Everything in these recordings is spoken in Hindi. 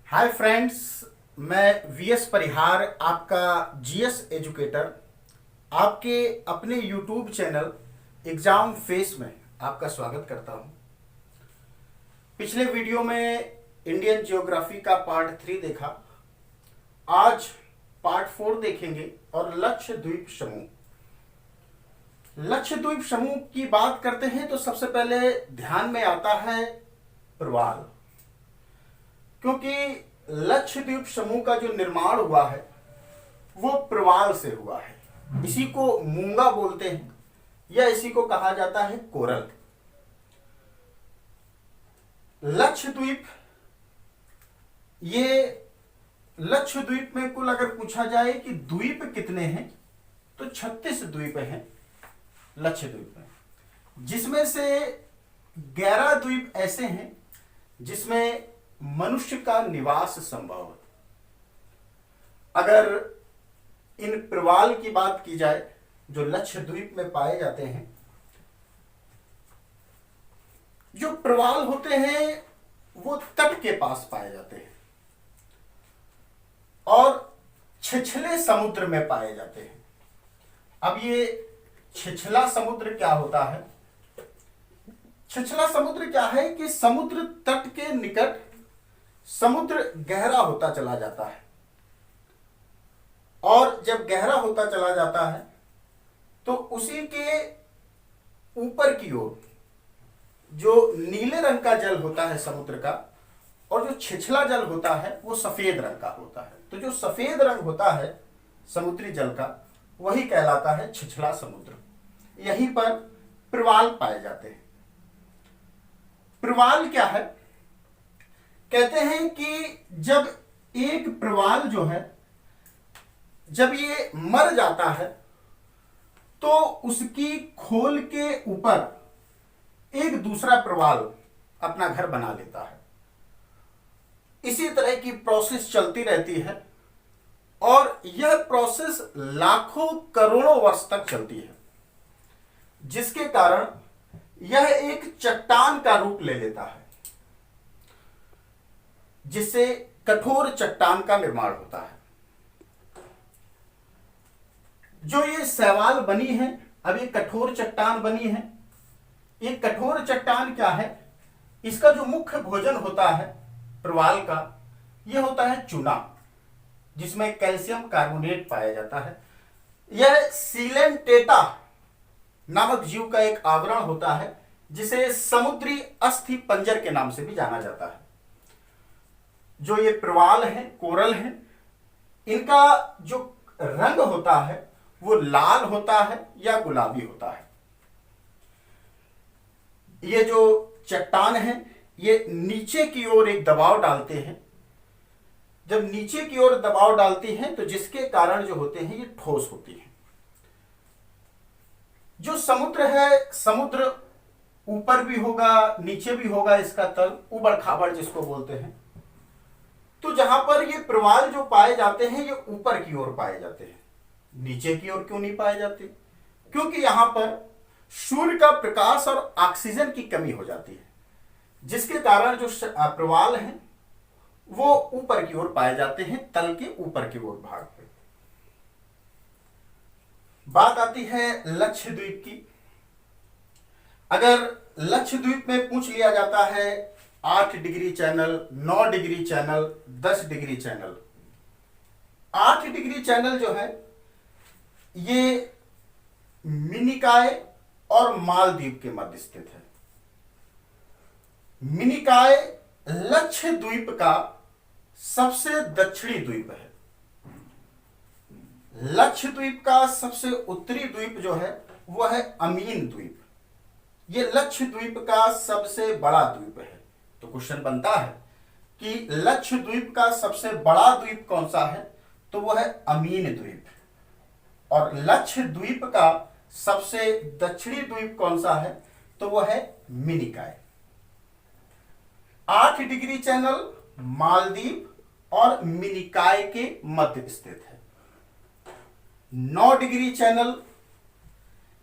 हाय फ्रेंड्स, मैं वीएस परिहार आपका जीएस एजुकेटर आपके अपने यूट्यूब चैनल एग्जाम फेस में आपका स्वागत करता हूं। पिछले वीडियो में इंडियन ज्योग्राफी का पार्ट 3 देखा। आज पार्ट 4 देखेंगे और लक्षद्वीप समूह। लक्षद्वीप समूह की बात करते हैं तो सबसे पहले ध्यान में आता है प्रवाल, क्योंकि लक्षद्वीप समूह का जो निर्माण हुआ है वो प्रवाल से हुआ है। इसी को मूंगा बोलते हैं या इसी को कहा जाता है कोरल। लक्षद्वीप, ये लक्षद्वीप में कुल अगर पूछा जाए कि द्वीप कितने हैं तो 36 द्वीप हैं लक्षद्वीप में, जिसमें से 11 द्वीप ऐसे हैं जिसमें मनुष्य का निवास संभव है। अगर इन प्रवाल की बात की जाए जो लक्षद्वीप में पाए जाते हैं, जो प्रवाल होते हैं वो तट के पास पाए जाते हैं और छिछले समुद्र में पाए जाते हैं। अब ये छिछला समुद्र क्या होता है? छिछला समुद्र क्या है कि समुद्र तट के निकट समुद्र गहरा होता चला जाता है और जब गहरा होता चला जाता है तो उसी के ऊपर की ओर जो नीले रंग का जल होता है समुद्र का और जो छिछला जल होता है वो सफेद रंग का होता है। तो जो सफेद रंग होता है समुद्री जल का वही कहलाता है छिछला समुद्र। यहीं पर प्रवाल पाए जाते हैं। प्रवाल क्या है? कहते हैं कि जब एक प्रवाल जो है जब ये मर जाता है तो उसकी खोल के ऊपर एक दूसरा प्रवाल अपना घर बना लेता है। इसी तरह की प्रोसेस चलती रहती है और यह प्रोसेस लाखों करोड़ों वर्ष तक चलती है, जिसके कारण यह एक चट्टान का रूप ले लेता है, जिससे कठोर चट्टान का निर्माण होता है। जो ये शैवाल बनी है, अब ये कठोर चट्टान बनी है। ये कठोर चट्टान क्या है? इसका जो मुख्य भोजन होता है प्रवाल का, यह होता है चूना, जिसमें कैल्शियम कार्बोनेट पाया जाता है। यह सीलेंटेटा नामक जीव का एक आवरण होता है जिसे समुद्री अस्थि पंजर के नाम से भी जाना जाता है। जो ये प्रवाल हैं, कोरल हैं, इनका जो रंग होता है वो लाल होता है या गुलाबी होता है। ये जो चट्टान है ये नीचे की ओर एक दबाव डालते हैं। जब नीचे की ओर दबाव डालती हैं तो जिसके कारण जो होते हैं ये ठोस होती है। जो समुद्र है, समुद्र ऊपर भी होगा नीचे भी होगा, इसका तल उबड़ खाबड़ जिसको बोलते हैं। तो जहां पर ये प्रवाल जो पाए जाते हैं ये ऊपर की ओर पाए जाते हैं, नीचे की ओर क्यों नहीं पाए जाते? क्योंकि यहां पर सूर्य का प्रकाश और ऑक्सीजन की कमी हो जाती है, जिसके कारण जो प्रवाल हैं वो ऊपर की ओर पाए जाते हैं, तल के ऊपर की ओर भाग पे। बात आती है लक्षद्वीप की। अगर लक्षद्वीप में पूछ लिया जाता है 8 degree channel, 9 degree channel, 10 degree channel. 8 degree channel जो है ये मिनिकॉय और मालदीव के मध्य स्थित है। मिनिकॉय लक्षद्वीप का सबसे दक्षिणी द्वीप है। लक्षद्वीप का सबसे उत्तरी द्वीप जो है वह है अमीन द्वीप। यह लक्षद्वीप का सबसे बड़ा द्वीप है। तो क्वेश्चन बनता है कि लक्षद्वीप का सबसे बड़ा द्वीप कौन सा है? तो वह है अमीन द्वीप। और लक्षद्वीप का सबसे दक्षिणी द्वीप कौन सा है? तो वह है मिनिकॉय। 8 डिग्री चैनल मालदीव और मिनिकॉय के मध्य स्थित है। 9 डिग्री चैनल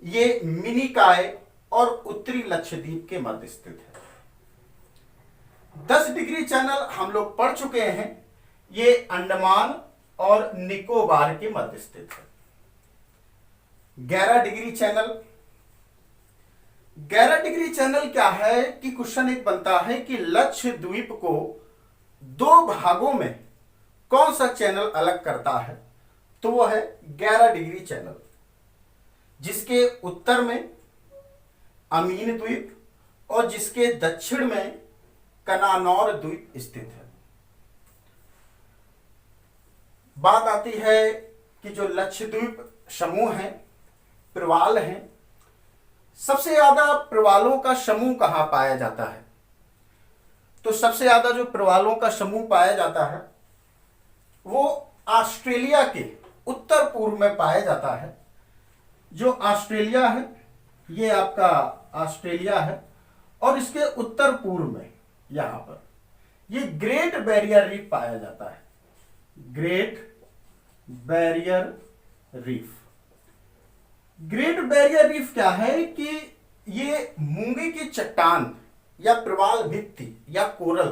ये मिनिकॉय और उत्तरी लक्षद्वीप के मध्य स्थित है। 10 डिग्री चैनल हम लोग पढ़ चुके हैं, ये अंडमान और निकोबार के मध्य स्थित है। 11 डिग्री चैनल, 11 डिग्री चैनल क्या है कि क्वेश्चन एक बनता है कि लक्षद्वीप को दो भागों में कौन सा चैनल अलग करता है, तो वो है 11 डिग्री चैनल, जिसके उत्तर में अमीन द्वीप और जिसके दक्षिण में कनानौर द्वीप स्थित है। बात आती है कि जो लक्षद्वीप समूह है, प्रवाल है, सबसे ज्यादा प्रवालों का समूह कहां पाया जाता है, तो सबसे ज्यादा जो प्रवालों का समूह पाया जाता है वो ऑस्ट्रेलिया के उत्तर पूर्व में पाया जाता है। जो ऑस्ट्रेलिया है, ये आपका ऑस्ट्रेलिया है, और इसके उत्तर पूर्व में यहां पर ये ग्रेट बैरियर रीफ पाया जाता है। Great barrier reef, great barrier reef क्या है कि ये मूंगे की चट्टान या प्रवाल भित्ति या कोरल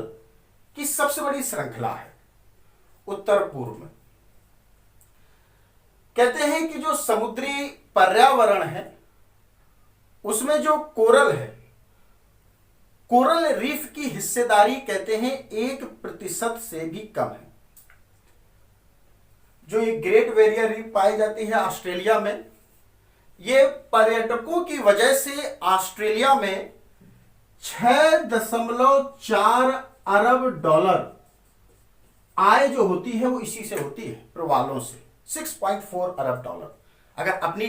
की सबसे बड़ी श्रृंखला है उत्तर पूर्व में। कहते हैं कि जो समुद्री पर्यावरण है उसमें जो कोरल है, कोरल रीफ की हिस्सेदारी कहते हैं 1% से भी कम है। जो ये ग्रेट बैरियर रीफ पाई जाती है ऑस्ट्रेलिया में, ये पर्यटकों की वजह से ऑस्ट्रेलिया में 6.4 अरब डॉलर आय जो होती है वो इसी से होती है, प्रवालों से 6.4 अरब डॉलर। अगर अपनी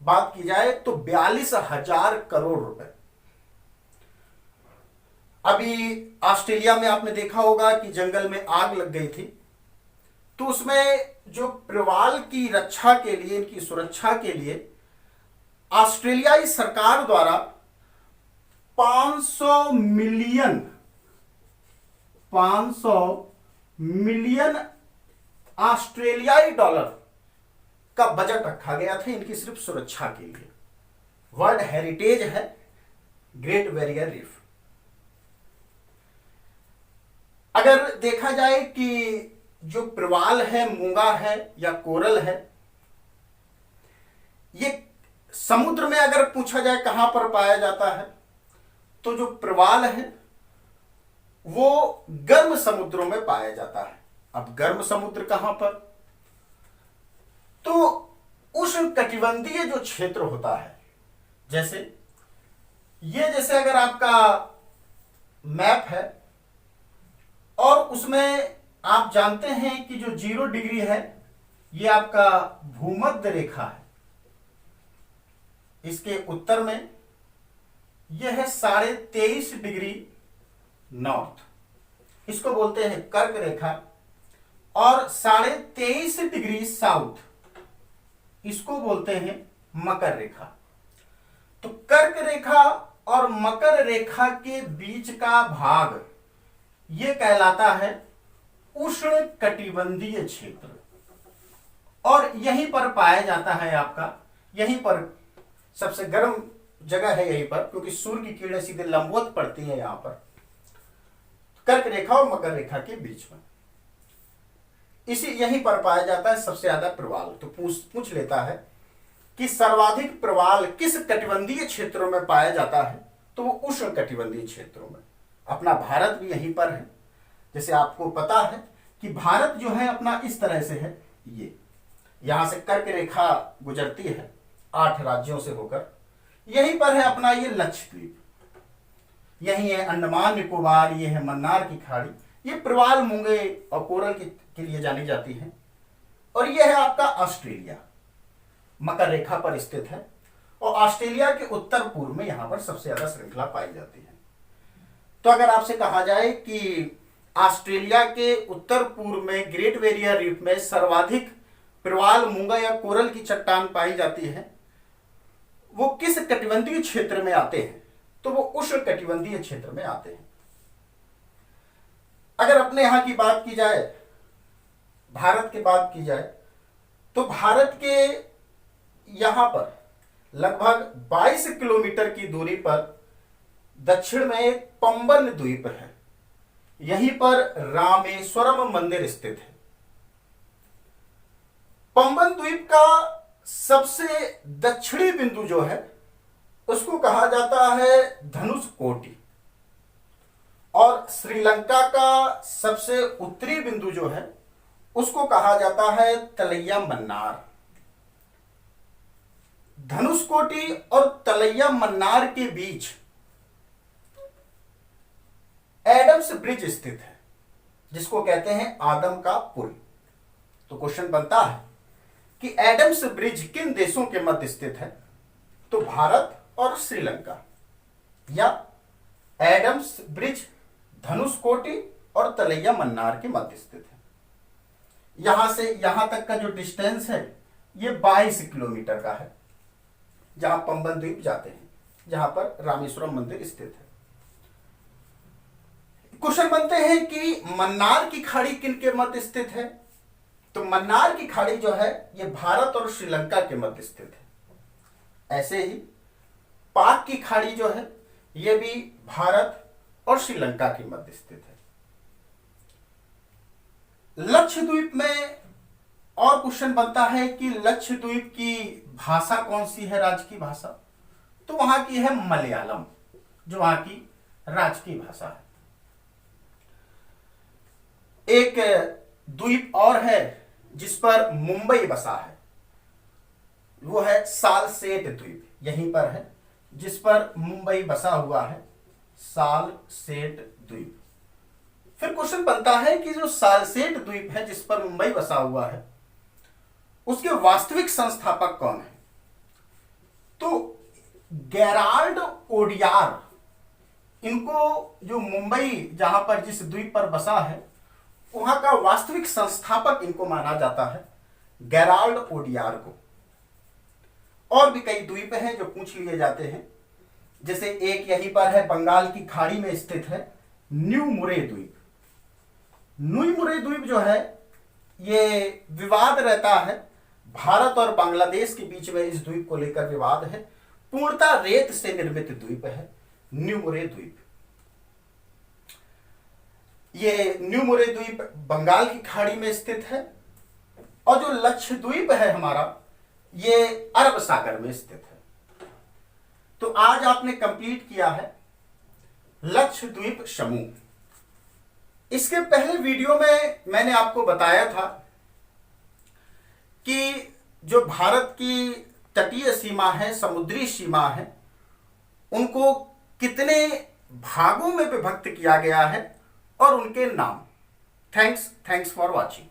बात की जाए तो 42,000 करोड़ रुपए। अभी ऑस्ट्रेलिया में आपने देखा होगा कि जंगल में आग लग गई थी, तो उसमें जो प्रवाल की रक्षा के लिए, इनकी सुरक्षा के लिए ऑस्ट्रेलियाई सरकार द्वारा 500 मिलियन ऑस्ट्रेलियाई डॉलर का बजट रखा गया था इनकी सिर्फ सुरक्षा के लिए। वर्ल्ड हेरिटेज है ग्रेट बैरियर रीफ। अगर देखा जाए कि जो प्रवाल है, मूंगा है या कोरल है, ये समुद्र में अगर पूछा जाए कहां पर पाया जाता है, तो जो प्रवाल है वो गर्म समुद्रों में पाया जाता है। अब गर्म समुद्र कहां पर, तो उष्णकटिबंधीय जो क्षेत्र होता है, जैसे अगर आपका मैप है और उसमें आप जानते हैं कि जो 0 डिग्री है ये आपका भूमध्य रेखा है, इसके उत्तर में यह है 23.5 डिग्री नॉर्थ, इसको बोलते हैं कर्क रेखा, और 23.5 डिग्री साउथ, इसको बोलते हैं मकर रेखा। तो कर्क रेखा और मकर रेखा के बीच का भाग यह कहलाता है उष्ण कटिबंधीय क्षेत्र, और यहीं पर पाया जाता है आपका, यहीं पर सबसे गर्म जगह है यहीं पर, क्योंकि सूर्य की किरणें सीधे लंबवत पड़ती है यहां पर कर्क रेखा और मकर रेखा के बीच में, इसी यहीं पर पाया जाता है सबसे ज्यादा प्रवाल। तो पूछ लेता है कि सर्वाधिक प्रवाल किस कटिबंधीय क्षेत्रों में पाया जाता है, तो वो उष्ण कटिबंधीय क्षेत्रों में। अपना भारत भी यहीं पर है। जैसे आपको पता है कि भारत जो है अपना इस तरह से है, ये यहां से कर्क रेखा गुजरती है 8 राज्यों से होकर, यहीं पर है अपना ये लक्षद्वीप, यही है अंडमान निकोबार, ये है मन्नार की खाड़ी, ये प्रवाल, मूंगे और कोरल के लिए जानी जाती है, और ये है आपका ऑस्ट्रेलिया, मकर रेखा पर स्थित है, और ऑस्ट्रेलिया के उत्तर पूर्व में यहां पर सबसे ज्यादा श्रृंखला पाई जाती है। तो अगर आपसे कहा जाए कि ऑस्ट्रेलिया के उत्तर पूर्व में ग्रेट बैरियर रीफ में सर्वाधिक प्रवाल, मूंगा या कोरल की चट्टान पाई जाती है, वो किस कटिबंधीय क्षेत्र में आते हैं, तो वो उष्ण कटिबंधीय क्षेत्र में आते हैं। अगर अपने यहां की बात की जाए, भारत की बात की जाए, तो भारत के यहां पर लगभग 22 किलोमीटर की दूरी पर दक्षिण में एक पंबन द्वीप है। यहीं पर रामेश्वरम मंदिर स्थित है। पंबन द्वीप का सबसे दक्षिणी बिंदु जो है उसको कहा जाता है धनुषकोटि, और श्रीलंका का सबसे उत्तरी बिंदु जो है उसको कहा जाता है तलैया मन्नार। धनुषकोटि और तलैया मन्नार के बीच एडम्स ब्रिज स्थित है, जिसको कहते हैं आदम का पुल। तो क्वेश्चन बनता है कि एडम्स ब्रिज किन देशों के मध्य स्थित है? तो भारत और श्रीलंका, या एडम्स ब्रिज धनुषकोटि और तलैया मन्नार के मध्य स्थित है। यहां से यहां तक का जो डिस्टेंस है ये 22 किलोमीटर का है, जहां पंबन द्वीप जाते हैं, जहां पर रामेश्वरम मंदिर स्थित है। क्वेश्चन बनते हैं कि मन्नार की खाड़ी किन के मध्य स्थित है? तो मन्नार की खाड़ी जो है ये भारत और श्रीलंका के मध्य स्थित है। ऐसे ही पाक की खाड़ी जो है ये भी भारत और श्रीलंका के मध्य स्थित है। लक्षद्वीप में और क्वेश्चन बनता है कि लक्षद्वीप की भाषा कौन सी है, राजकीय भाषा? तो वहां की है मलयालम, जो वहां की राजकीय भाषा है। एक द्वीप और है जिस पर मुंबई बसा है, वो है सालसेट द्वीप, यहीं पर है जिस पर मुंबई बसा हुआ है, सालसेट द्वीप। फिर क्वेश्चन बनता है कि जो सालसेट द्वीप है जिस पर मुंबई बसा हुआ है उसके वास्तविक संस्थापक कौन है? तो गेराल्ड ओडियार, इनको जो मुंबई जहां पर जिस द्वीप पर बसा है वहां का वास्तविक संस्थापक इनको माना जाता है, गेराल्ड ओडियार को। और भी कई द्वीप हैं जो पूछ लिए जाते हैं, जैसे एक यहीं पर है बंगाल की खाड़ी में स्थित है न्यू मुरे द्वीप। न्यू मुरे द्वीप जो है ये विवाद रहता है, भारत और बांग्लादेश के बीच में इस द्वीप को लेकर विवाद है। पूर्णतः रेत से निर्मित द्वीप है न्यू मुरे द्वीप। ये न्यू मुरे द्वीप बंगाल की खाड़ी में स्थित है, और जो लक्षद्वीप है हमारा ये अरब सागर में स्थित है। तो आज आपने कंप्लीट किया है लक्षद्वीप समूह। इसके पहले वीडियो में मैंने आपको बताया था कि जो भारत की तटीय सीमा है, समुद्री सीमा है, उनको कितने भागों में विभक्त किया गया है और उनके नाम। Thanks for watching.